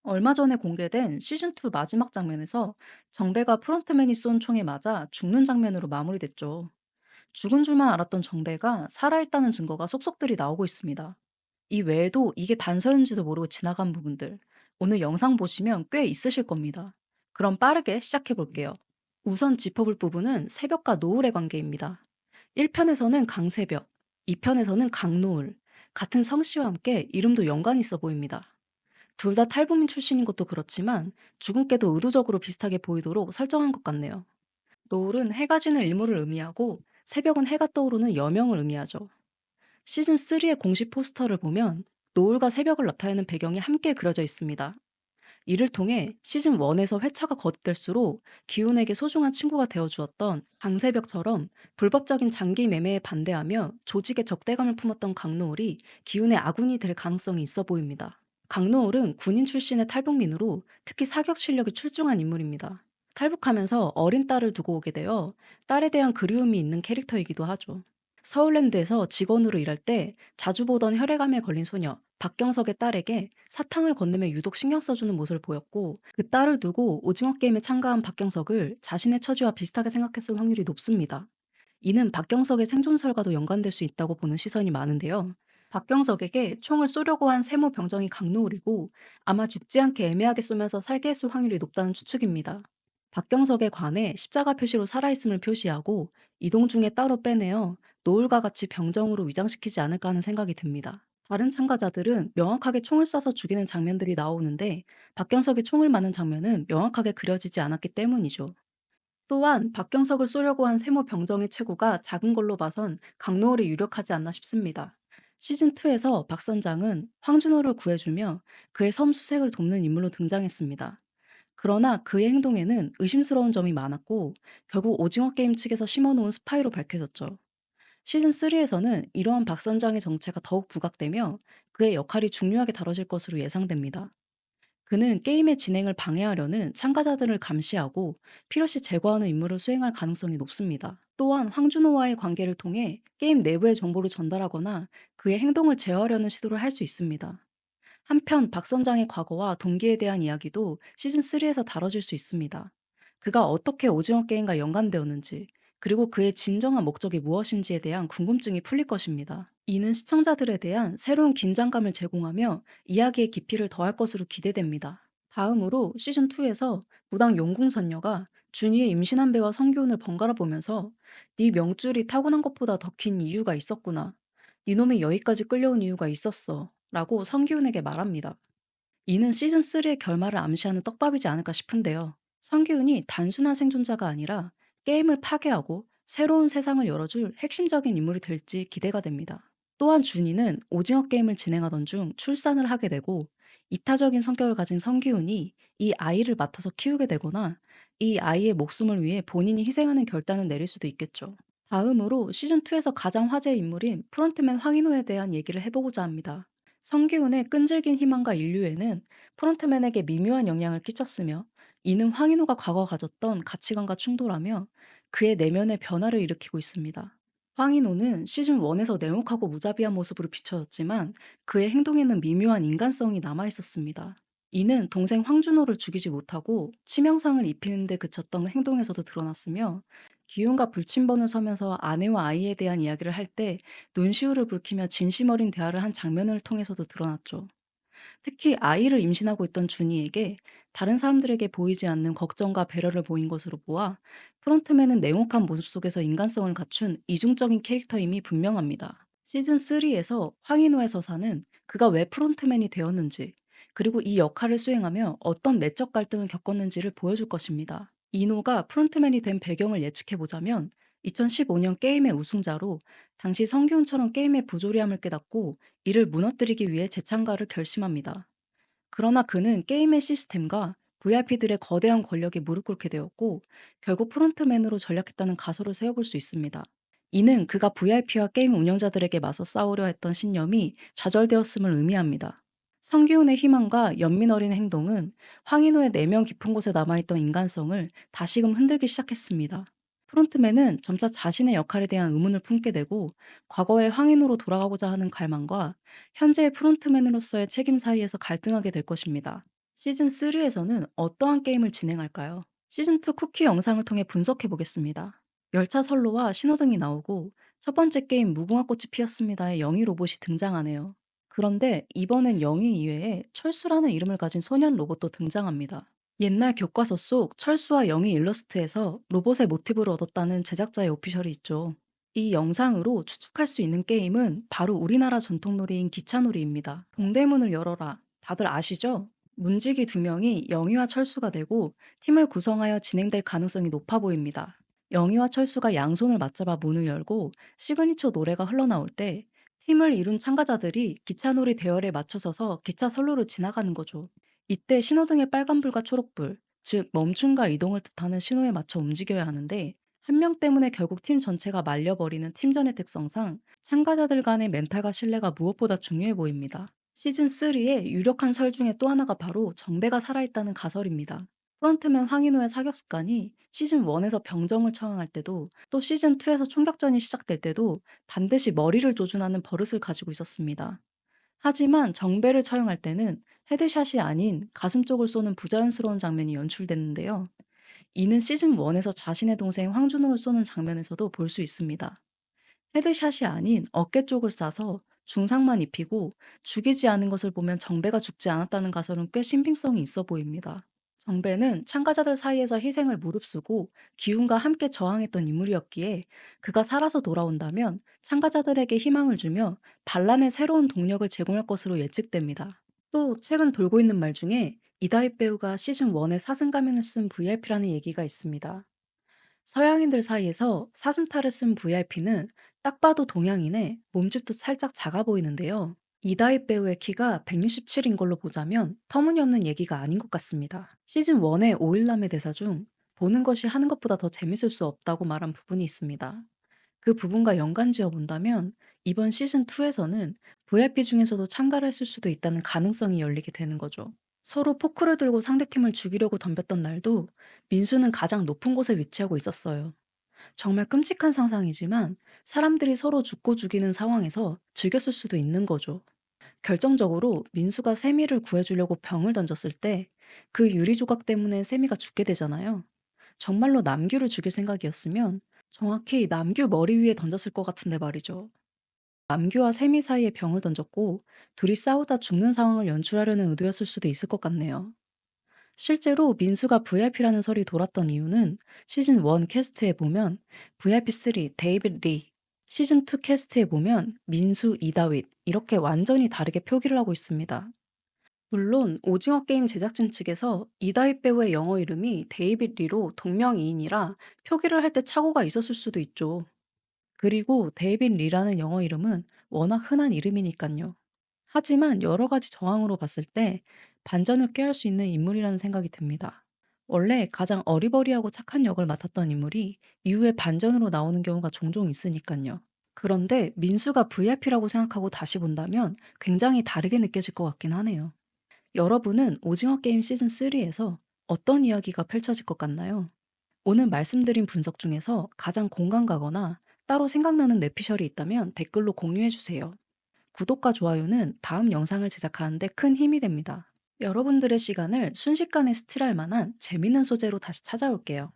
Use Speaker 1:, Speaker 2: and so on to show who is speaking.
Speaker 1: 얼마 전에 공개된 시즌2 마지막 장면에서 정배가 프론트맨이 쏜 총에 맞아 죽는 장면으로 마무리됐죠. 죽은 줄만 알았던 정배가 살아있다는 증거가 속속들이 나오고 있습니다. 이 외에도 이게 단서인지도 모르고 지나간 부분들, 오늘 영상 보시면 꽤 있으실 겁니다. 그럼 빠르게 시작해 볼게요. 우선 짚어볼 부분은 새벽과 노을의 관계입니다. 1편에서는 강새벽, 2편에서는 강노을, 같은 성씨와 함께 이름도 연관이 있어 보입니다. 둘 다 탈북민 출신인 것도 그렇지만 주근깨도 의도적으로 비슷하게 보이도록 설정한 것 같네요. 노을은 해가 지는 일몰을 의미하고 새벽은 해가 떠오르는 여명을 의미하죠. 시즌 3의 공식 포스터를 보면 노을과 새벽을 나타내는 배경이 함께 그려져 있습니다. 이를 통해 시즌 1에서 회차가 거듭될수록 기훈에게 소중한 친구가 되어주었던 강새벽처럼 불법적인 장기 매매에 반대하며 조직에 적대감을 품었던 강노을이 기훈의 아군이 될 가능성이 있어 보입니다. 강노을은 군인 출신의 탈북민으로 특히 사격 실력이 출중한 인물입니다. 탈북하면서 어린 딸을 두고 오게 되어 딸에 대한 그리움이 있는 캐릭터이기도 하죠. 서울랜드에서 직원으로 일할 때 자주 보던 혈액암에 걸린 소녀 박경석의 딸에게 사탕을 건네며 유독 신경 써주는 모습을 보였고, 그 딸을 두고 오징어 게임에 참가한 박경석을 자신의 처지와 비슷하게 생각했을 확률이 높습니다. 이는 박경석의 생존설과도 연관될 수 있다고 보는 시선이 많은데요. 박경석에게 총을 쏘려고 한 세모 병정이 강노을이고, 아마 죽지 않게 애매하게 쏘면서 살게 했을 확률이 높다는 추측입니다. 박경석에 관해 십자가 표시로 살아있음을 표시하고 이동 중에 따로 빼내어 노을과 같이 병정으로 위장시키지 않을까 하는 생각이 듭니다. 다른 참가자들은 명확하게 총을 쏴서 죽이는 장면들이 나오는데 박경석이 총을 맞는 장면은 명확하게 그려지지 않았기 때문이죠. 또한 박경석을 쏘려고 한 세모 병정의 체구가 작은 걸로 봐선 강노을이 유력하지 않나 싶습니다. 시즌2에서 박 선장은 황준호를 구해주며 그의 섬 수색을 돕는 인물로 등장했습니다. 그러나 그의 행동에는 의심스러운 점이 많았고 결국 오징어 게임 측에서 심어놓은 스파이로 밝혀졌죠. 시즌3에서는 이러한 박 선장의 정체가 더욱 부각되며 그의 역할이 중요하게 다뤄질 것으로 예상됩니다. 그는 게임의 진행을 방해하려는 참가자들을 감시하고 필요시 제거하는 임무를 수행할 가능성이 높습니다. 또한 황준호와의 관계를 통해 게임 내부의 정보를 전달하거나 그의 행동을 제어하려는 시도를 할 수 있습니다. 한편 박 선장의 과거와 동기에 대한 이야기도 시즌3에서 다뤄질 수 있습니다. 그가 어떻게 오징어 게임과 연관되었는지, 그리고 그의 진정한 목적이 무엇인지에 대한 궁금증이 풀릴 것입니다. 이는 시청자들에 대한 새로운 긴장감을 제공하며 이야기의 깊이를 더할 것으로 기대됩니다. 다음으로 시즌2에서 무당 용궁선녀가 준이의 임신한 배와 성교훈을 번갈아 보면서 네 명줄이 타고난 것보다 더 긴 이유가 있었구나. 니놈이 여기까지 끌려온 이유가 있었어. 라고 성기훈에게 말합니다. 이는 시즌3의 결말을 암시하는 떡밥이지 않을까 싶은데요. 성기훈이 단순한 생존자가 아니라 게임을 파괴하고 새로운 세상을 열어줄 핵심적인 인물이 될지 기대가 됩니다. 또한 준이는 오징어 게임을 진행하던 중 출산을 하게 되고, 이타적인 성격을 가진 성기훈이 이 아이를 맡아서 키우게 되거나 이 아이의 목숨을 위해 본인이 희생하는 결단을 내릴 수도 있겠죠. 다음으로 시즌2에서 가장 화제의 인물인 프론트맨 황인호에 대한 얘기를 해보고자 합니다. 성기훈의 끈질긴 희망과 인류애는 프론트맨에게 미묘한 영향을 끼쳤으며, 이는 황인호가 과거 가졌던 가치관과 충돌하며 그의 내면의 변화를 일으키고 있습니다. 황인호는 시즌1에서 냉혹하고 무자비한 모습으로 비춰졌지만 그의 행동에는 미묘한 인간성이 남아있었습니다. 이는 동생 황준호를 죽이지 못하고 치명상을 입히는 데 그쳤던 행동에서도 드러났으며, 기훈과 불침번을 서면서 아내와 아이에 대한 이야기를 할 때 눈시울을 붉히며 진심 어린 대화를 한 장면을 통해서도 드러났죠. 특히 아이를 임신하고 있던 준이에게 다른 사람들에게 보이지 않는 걱정과 배려를 보인 것으로 보아 프론트맨은 냉혹한 모습 속에서 인간성을 갖춘 이중적인 캐릭터임이 분명합니다. 시즌3에서 황인호의 서사는 그가 왜 프론트맨이 되었는지, 그리고 이 역할을 수행하며 어떤 내적 갈등을 겪었는지를 보여줄 것입니다. 이노가 프론트맨이 된 배경을 예측해보자면 2015년 게임의 우승자로 당시 성기훈처럼 게임의 부조리함을 깨닫고 이를 무너뜨리기 위해 재창가를 결심합니다. 그러나 그는 게임의 시스템과 VIP들의 거대한 권력에 무릎 꿇게 되었고 결국 프론트맨으로 전락했다는 가설을 세워볼 수 있습니다. 이는 그가 VIP와 게임 운영자들에게 맞서 싸우려 했던 신념이 좌절되었음을 의미합니다. 성기훈의 희망과 연민 어린 행동은 황인호의 내면 깊은 곳에 남아있던 인간성을 다시금 흔들기 시작했습니다. 프론트맨은 점차 자신의 역할에 대한 의문을 품게 되고 과거의 황인호로 돌아가고자 하는 갈망과 현재의 프론트맨으로서의 책임 사이에서 갈등하게 될 것입니다. 시즌 3에서는 어떠한 게임을 진행할까요? 시즌 2 쿠키 영상을 통해 분석해 보겠습니다. 열차 선로와 신호등이 나오고 첫 번째 게임 무궁화 꽃이 피었습니다의 영희 로봇이 등장하네요. 그런데 이번엔 영희 이외에 철수라는 이름을 가진 소년 로봇도 등장합니다. 옛날 교과서 속 철수와 영희 일러스트에서 로봇의 모티브를 얻었다는 제작자의 오피셜이 있죠. 이 영상으로 추측할 수 있는 게임은 바로 우리나라 전통놀이인 기차놀이입니다. 동대문을 열어라. 다들 아시죠? 문지기 두 명이 영희와 철수가 되고 팀을 구성하여 진행될 가능성이 높아 보입니다. 영희와 철수가 양손을 맞잡아 문을 열고 시그니처 노래가 흘러나올 때 팀을 이룬 참가자들이 기차놀이 대열에 맞춰서서 기차 선로를 지나가는 거죠. 이때 신호등의 빨간불과 초록불, 즉 멈춤과 이동을 뜻하는 신호에 맞춰 움직여야 하는데 한 명 때문에 결국 팀 전체가 말려버리는 팀전의 특성상 참가자들 간의 멘탈과 신뢰가 무엇보다 중요해 보입니다. 시즌 3의 유력한 설 중에 또 하나가 바로 정배가 살아있다는 가설입니다. 프런트맨 황인호의 사격 습관이 시즌 1에서 병정을 처형할 때도 또 시즌 2에서 총격전이 시작될 때도 반드시 머리를 조준하는 버릇을 가지고 있었습니다. 하지만 정배를 처형할 때는 헤드샷이 아닌 가슴 쪽을 쏘는 부자연스러운 장면이 연출됐는데요. 이는 시즌 1에서 자신의 동생 황준호를 쏘는 장면에서도 볼 수 있습니다. 헤드샷이 아닌 어깨 쪽을 쏴서 중상만 입히고 죽이지 않은 것을 보면 정배가 죽지 않았다는 가설은 꽤 신빙성이 있어 보입니다. 정배는 참가자들 사이에서 희생을 무릅쓰고 기운과 함께 저항했던 인물이었기에 그가 살아서 돌아온다면 참가자들에게 희망을 주며 반란의 새로운 동력을 제공할 것으로 예측됩니다. 또 최근 돌고 있는 말 중에 이다희 배우가 시즌 1에 사슴 가면을 쓴 VIP라는 얘기가 있습니다. 서양인들 사이에서 사슴탈을 쓴 VIP는 딱 봐도 동양인에 몸집도 살짝 작아 보이는데요. 이다희 배우의 키가 167인 걸로 보자면 터무니없는 얘기가 아닌 것 같습니다. 시즌 1의 오일남의 대사 중 보는 것이 하는 것보다 더 재밌을 수 없다고 말한 부분이 있습니다. 그 부분과 연관지어 본다면 이번 시즌 2에서는 VIP 중에서도 참가를 했을 수도 있다는 가능성이 열리게 되는 거죠. 서로 포크를 들고 상대팀을 죽이려고 덤볐던 날도 민수는 가장 높은 곳에 위치하고 있었어요. 정말 끔찍한 상상이지만 사람들이 서로 죽고 죽이는 상황에서 즐겼을 수도 있는 거죠. 결정적으로 민수가 세미를 구해주려고 병을 던졌을 때 그 유리 조각 때문에 세미가 죽게 되잖아요. 정말로 남규를 죽일 생각이었으면 정확히 남규 머리 위에 던졌을 것 같은데 말이죠. 남규와 세미 사이에 병을 던졌고 둘이 싸우다 죽는 상황을 연출하려는 의도였을 수도 있을 것 같네요. 실제로 민수가 VIP라는 설이 돌았던 이유는 시즌 1 캐스트에 보면 VIP3 데이빗 리, 시즌 2 캐스트에 보면 민수 이다윗 이렇게 완전히 다르게 표기를 하고 있습니다. 물론 오징어 게임 제작진 측에서 이다윗 배우의 영어 이름이 데이빗 리로 동명이인이라 표기를 할 때 착오가 있었을 수도 있죠. 그리고 데이빗 리라는 영어 이름은 워낙 흔한 이름이니깐요. 하지만 여러 가지 정황으로 봤을 때 반전을 꾀할 수 있는 인물이라는 생각이 듭니다. 원래 가장 어리버리하고 착한 역을 맡았던 인물이 이후에 반전으로 나오는 경우가 종종 있으니깐요. 그런데 민수가 VIP라고 생각하고 다시 본다면 굉장히 다르게 느껴질 것 같긴 하네요. 여러분은 오징어 게임 시즌 3에서 어떤 이야기가 펼쳐질 것 같나요? 오늘 말씀드린 분석 중에서 가장 공감 가거나 따로 생각나는 내피셜이 있다면 댓글로 공유해 주세요. 구독과 좋아요는 다음 영상을 제작하는데 큰 힘이 됩니다. 여러분들의 시간을 순식간에 스틸할 만한 재밌는 소재로 다시 찾아올게요.